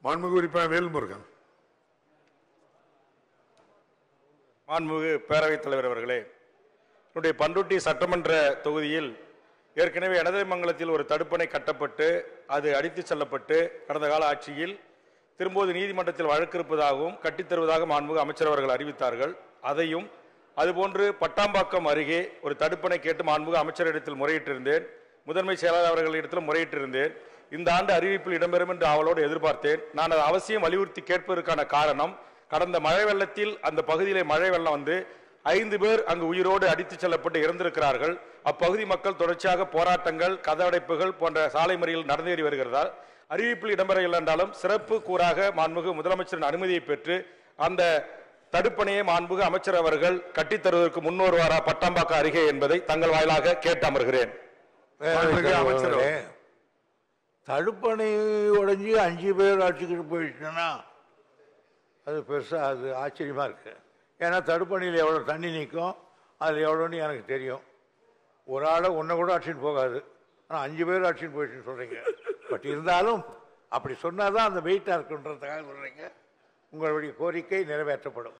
மாண்புமிகு உறுப்பினர் வேல்முருகன். மாண்புமிகு பேரவைத் தலைவர் அவர்களே, என்னுடைய பண்ருட்டி சட்டமன்ற தொகுதியில் ஏற்கனவே எனதமங்கலத்தில் ஒரு தடுப்பணை கட்டப்பட்டு அது அடித்துச் செல்லப்பட்டு கடந்த கால ஆட்சியில் திரும்போது நீதிமன்றத்தில் வழக்கு இருப்பதாகவும் கட்டித்தருவதாக மாண்புமிகு அமைச்சர் அவர்கள் அறிவித்தார்கள். அதையும் அதுபோன்று பட்டாம்பாக்கம் அருகே ஒரு தடுப்பணை கேட்டு மாண்புமிகு அமைச்சரிடத்தில் முறையிட்டிருந்தேன். முதன்மை செயலாளர் அவர்களிடத்தில் முறையிட்டிருந்தேன். இந்த ஆண்டு அறிவிப்பில் இடம்பெறும் என்று அவளோடு எதிர்பார்த்தேன். நான் அதை அவசியம் வலியுறுத்தி கேட்பதற்கான காரணம், கடந்த மழை வெள்ளத்தில் அந்த பகுதியிலே மழை வெள்ளம் வந்து 5 பேர் அங்கு உயிரோடு அடித்துச் செல்லப்பட்டு இறந்திருக்கிறார்கள். அப்பகுதி மக்கள் தொடர்ச்சியாக போராட்டங்கள், கதவடைப்புகள் போன்ற சாலை மறியல் நடந்தேறி வருகிறதால் அறிவிப்பில் இடம்பெறவில்லை என்றாலும் சிறப்பு கூறாக மாண்புமிகு முதலமைச்சரின் அனுமதியை பெற்று அந்த தடுப்பணையை மாண்புமிகு அமைச்சர் அவர்கள் கட்டித்தருவதற்கு முன்வருவாரா பட்டாம்பாக்கம் அருகே என்பதை தங்கள் வாயிலாக கேட்டு அமர்கிறேன். தடுப்பணை உடைஞ்சி 5 பேர் ஆட்சிக்கிட்டு போயிடுச்சுன்னா அது பெருசாக அது ஆச்சரியமாக இருக்கு. ஏன்னா தடுப்பணையில் எவ்வளோ தண்ணி நிற்கும், அதில் எவ்வளோன்னு எனக்கு தெரியும். ஒரு ஆளை ஒன்றை கூட ஆட்சின்னு போகாது. ஆனால் 5 பேர் ஆட்சின்னு போயிடுச்சுன்னு சொல்கிறீங்க. பட் இருந்தாலும் அப்படி சொன்னால் தான் அந்த வெயிட்டாக இருக்குன்றதுக்காக சொல்கிறீங்க. உங்களுடைய கோரிக்கை நிறைவேற்றப்படும்.